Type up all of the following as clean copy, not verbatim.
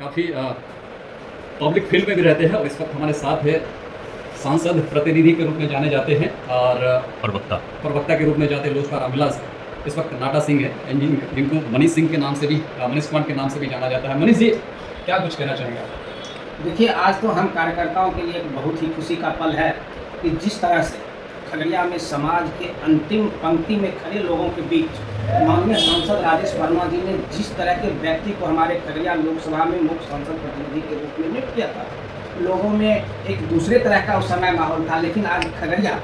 काफ़ी public field में भी रहते हैं और इस वक्त हमारे साथ है सांसद प्रतिनिधि के रूप में जाने जाते हैं और प्रवक्ता के रूप में जाते हैं लोजपा रामविलास। इस वक्त नाटा सिंह है जिनको मनीष सिंह के नाम से भी मनीष कुमार के नाम से भी जाना जाता है। मनीष जी, क्या कुछ कहना चाहेंगे आप? देखिए, आज तो हम कार्यकर्ताओं के लिए एक बहुत ही खुशी का पल है कि जिस तरह से खगड़िया में समाज के अंतिम पंक्ति में खड़े लोगों के बीच माननीय सांसद राजेश वर्मा जी ने जिस तरह के व्यक्ति को हमारे खगड़िया लोकसभा में मुख्य सांसद प्रतिनिधि के रूप में नियुक्त किया था, लोगों में एक दूसरे तरह का उस समय माहौल था। लेकिन आज खगड़िया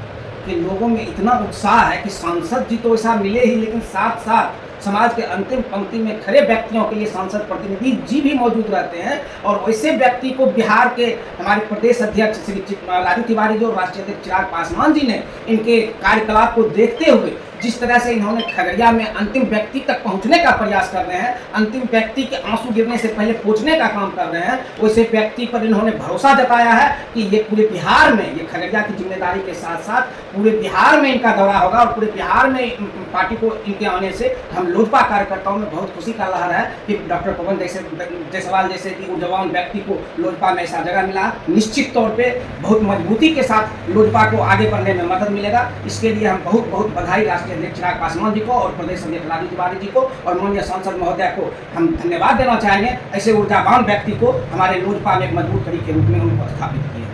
के लोगों में इतना उत्साह है कि सांसद जी तो ऐसा मिले ही, लेकिन साथ साथ समाज के अंतिम पंक्ति में खड़े व्यक्तियों के लिए सांसद प्रतिनिधि जी भी मौजूद रहते हैं। और वैसे व्यक्ति को बिहार के हमारे प्रदेश अध्यक्ष श्री लालू तिवारी जी और राष्ट्रीय अध्यक्ष चिराग पासवान जी ने इनके कार्यकलाप को देखते हुए जिस तरह से इन्होंने खगड़िया में अंतिम व्यक्ति तक पहुंचने का प्रयास कर रहे हैं, अंतिम व्यक्ति के आंसू गिरने से पहले पहुंचने का काम कर रहे हैं, वैसे व्यक्ति पर इन्होंने भरोसा जताया है कि ये पूरे बिहार में, ये खगड़िया की जिम्मेदारी के साथ साथ पूरे बिहार में इनका दौरा होगा और पूरे बिहार में पार्टी को इनके आने से हम लोजपा कार्यकर्ताओं में बहुत खुशी का लहर है कि डॉक्टर पवन जायसवाल जैसे कि जवान व्यक्ति को लोजपा में ऐसा जगह मिला। निश्चित तौर पर बहुत मजबूती के साथ लोजपा को आगे बढ़ने में मदद मिलेगा। इसके लिए हम बहुत बहुत बधाई राष्ट्रीय अध्यक्ष चिराग पासवान जी को और प्रदेश अध्यक्ष लालू तिवारी जी को और माननीय सांसद महोदय को हम धन्यवाद देना चाहेंगे। ऐसे ऊर्जावान व्यक्ति को हमारे लोजपा में एक मजबूत कड़ी के रूप में उनको स्थापित किया।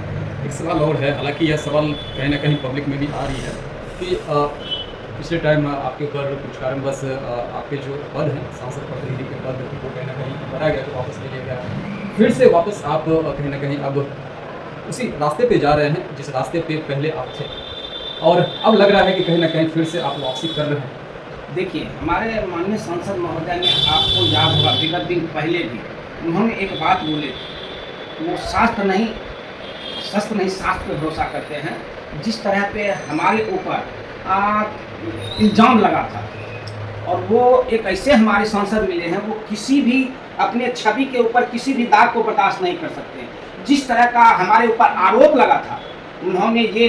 एक सवाल और है, हालांकि यह सवाल कहीं ना कहीं पब्लिक में भी आ रही है कि पिछले टाइम आपके ऊपर कुछ कारणवश आपके जो पद हैं सांसद प्रतिनिधि के पद को कहीं ना कहीं बढ़ाया गया, तो वापस ले लिया गया। फिर से वापस आप कहीं ना कहीं अब उसी रास्ते पे जा रहे हैं जिस रास्ते पे पहले आप थे, और अब लग रहा है कि कहीं ना कहीं फिर से आप वापसी कर रहे हैं। देखिए, हमारे माननीय सांसद महोदय ने, आपको याद होगा विगत दिन पहले भी उन्होंने एक बात बोले, वो शस्त्र नहीं शास्त्र पर भरोसा करते हैं। जिस तरह पे हमारे ऊपर इल्ज़ाम लगा था और वो एक ऐसे हमारे सांसद मिले हैं, वो किसी भी अपने छवि के ऊपर किसी भी दाग को बर्दाश्त नहीं कर सकते। जिस तरह का हमारे ऊपर आरोप लगा था, उन्होंने ये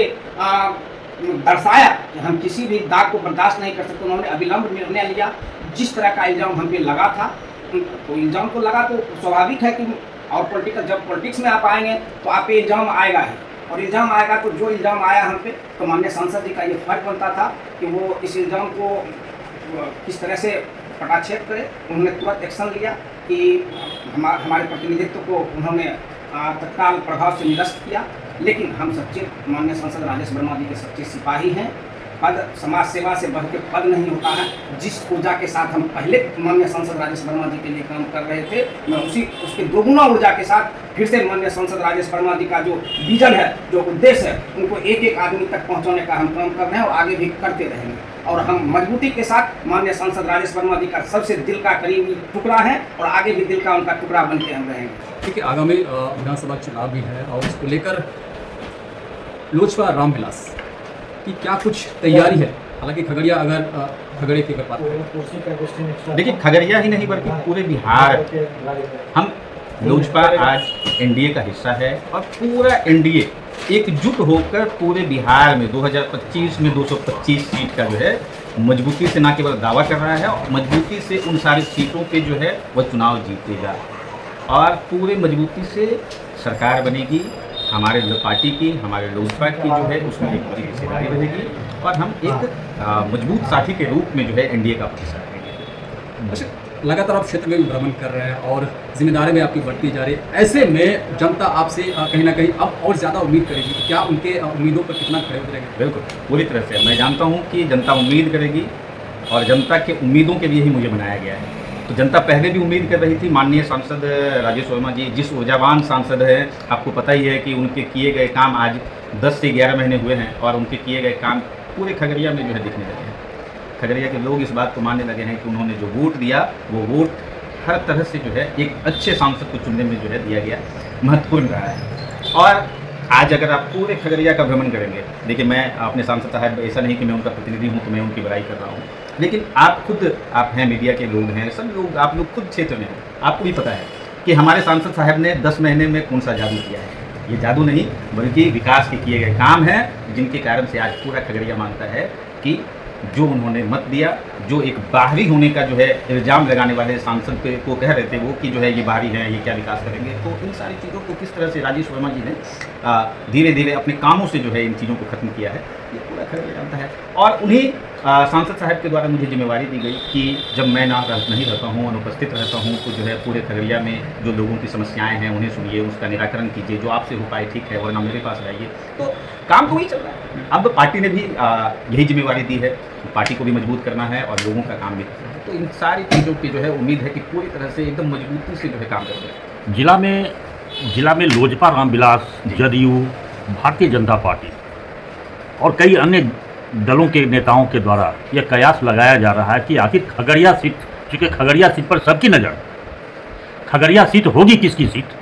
दर्शाया कि हम किसी भी दाग को बर्दाश्त नहीं कर सकते। उन्होंने अविलंब निर्णय लिया। जिस तरह का इल्ज़ाम हम पे लगा था, तो इल्ज़ाम को लगा तो स्वाभाविक है कि, और जब पॉलिटिक्स में आप आएंगे तो आप पे इल्ज़ाम आएगा ही, और इल्ज़ाम आएगा तो जो इल्ज़ाम आया हम पे, तो माननीय सांसद जी का ये फर्ज बनता था कि वो इस इल्ज़ाम को किस तरह से पटाक्षेप करे। उन्होंने तुरंत एक्शन लिया कि हमारे प्रतिनिधित्व को उन्होंने तत्काल प्रभाव से निरस्त किया। लेकिन हम सच्चे माननीय सांसद राजेश वर्मा जी के सच्चे सिपाही हैं। पद समाज सेवा से बढ़ के पद नहीं होता है। जिस ऊर्जा के साथ हम पहले माननीय सांसद राजेश वर्मा जी के लिए काम कर रहे थे, मैं उसके दोगुना ऊर्जा के साथ फिर से माननीय सांसद राजेश वर्मा जी का जो विजन है, जो उद्देश्य है, उनको एक एक आदमी तक पहुंचाने का हम काम कर रहे हैं और आगे भी करते रहेंगे। और हम मजबूती के साथ माननीय सांसद राजेश वर्मा जी का सबसे दिल का करीबी टुकड़ा है और आगे भी दिल का उनका टुकड़ा बन के हम रहेंगे। ठीक है, आगामी विधानसभा चुनाव भी है और उसको लेकर लोजपा रामविलास की क्या कुछ तैयारी है? हालांकि खगड़िया, अगर खगड़े की बात करें, देखिए खगड़िया ही नहीं बल्कि पूरे बिहार, हम लोजपा आज एनडीए का हिस्सा है और पूरा एनडीए एकजुट होकर पूरे बिहार में 2025 में 225 सीट का जो है मजबूती से न केवल दावा कर रहा है और मजबूती से उन सारी सीटों पे जो है वह चुनाव जीतेगा और पूरे मजबूती से सरकार बनेगी। हमारे पार्टी की, हमारे लोजपा की जो है उसमें एक बड़ी हिस्सेदारी रहेगी और हम एक मजबूत साथी के रूप में जो है एनडीए का हिस्सा रहेंगे। अच्छा, लगातार आप क्षेत्र में भी भ्रमण कर रहे हैं और जिम्मेदारी में आपकी बढ़ती जा रही है, ऐसे में जनता आपसे कहीं ना कहीं अब और ज़्यादा उम्मीद करेगी। क्या उनके उम्मीदों पर कितना खड़े उतरेंगे? बिल्कुल, पूरी तरह से मैं जानता हूँ कि जनता उम्मीद करेगी और जनता के उम्मीदों के लिए ही मुझे बनाया गया है। तो जनता पहले भी उम्मीद कर रही थी। माननीय सांसद राजेश वर्मा जी जिस ऊर्जावान सांसद हैं, आपको पता ही है कि उनके किए गए काम आज 10 से 11 महीने हुए हैं और उनके किए गए काम पूरे खगड़िया में जो है दिखने लगे हैं। खगड़िया के लोग इस बात को मानने लगे हैं कि उन्होंने जो वोट दिया वो वोट हर तरह से जो है एक अच्छे सांसद को चुनने में जो है दिया गया, महत्वपूर्ण रहा है। और आज अगर आप पूरे खगड़िया का भ्रमण करेंगे, देखिए मैं अपने सांसद साहब, ऐसा नहीं कि मैं उनका प्रतिनिधि हूँ तो मैं उनकी बड़ाई कर रहा हूँ, लेकिन आप हैं, मीडिया के लोग हैं, सब लोग, आप लोग खुद क्षेत्र में हैं, आपको भी पता है कि हमारे सांसद साहब ने 10 महीने में कौन सा जादू किया है। ये जादू नहीं बल्कि विकास के किए गए काम हैं जिनके कारण से आज पूरा खगड़िया मानता है कि जो उन्होंने मत दिया, जो एक बाहरी होने का जो है इल्ज़ाम लगाने वाले सांसद पे को कह रहे थे वो कि जो है ये बाहरी हैं, ये क्या विकास करेंगे, तो इन सारी चीज़ों को किस तरह से राजेश वर्मा जी ने धीरे धीरे अपने कामों से जो है इन चीज़ों को ख़त्म किया है, ये पूरा खबर जानता है। और उन्हीं सांसद साहब के द्वारा मुझे जिम्मेवारी दी गई कि जब मैं नहीं रहता हूँ, अनुपस्थित रहता हूँ, तो जो है पूरे खगड़िया में जो लोगों की समस्याएं हैं उन्हें सुनिए, उसका निराकरण कीजिए, जो आपसे हो पाए ठीक है, वरना मेरे पास आइए। तो काम तो वही चल रहा है। अब पार्टी ने भी यही जिम्मेवारी दी है, पार्टी को भी मजबूत करना है और लोगों का काम भी करना है। तो इन सारी चीज़ों की जो है उम्मीद है कि पूरी तरह से एकदम मजबूती से जो है काम करेंगे। जिला में लोजपा रामविलास, जदयू, भारतीय जनता पार्टी और कई अन्य दलों के नेताओं के द्वारा यह कयास लगाया जा रहा है कि आखिर खगड़िया सीट, चूँकि खगड़िया सीट पर सबकी नज़र, खगड़िया सीट होगी किसकी सीट,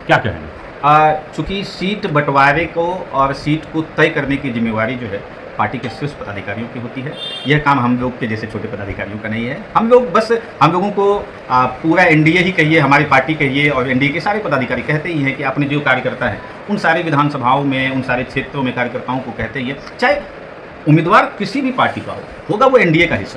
क्या कहेंगे? चूँकि सीट बंटवारे को और सीट को तय करने की जिम्मेवारी जो है पार्टी के शीर्ष पदाधिकारियों की होती है। यह काम हम लोग के जैसे छोटे पदाधिकारियों का नहीं है। हम लोगों को पूरा एनडीए ही कहिए, हमारी पार्टी कहिए और एनडीए के सारे पदाधिकारी कहते ही हैं कि अपने जो कार्यकर्ता हैं उन सारे विधानसभाओं में, उन सारे क्षेत्रों में कार्यकर्ताओं को कहते ही है, चाहे उम्मीदवार किसी भी पार्टी का होगा वो एनडीए का हिस्सा।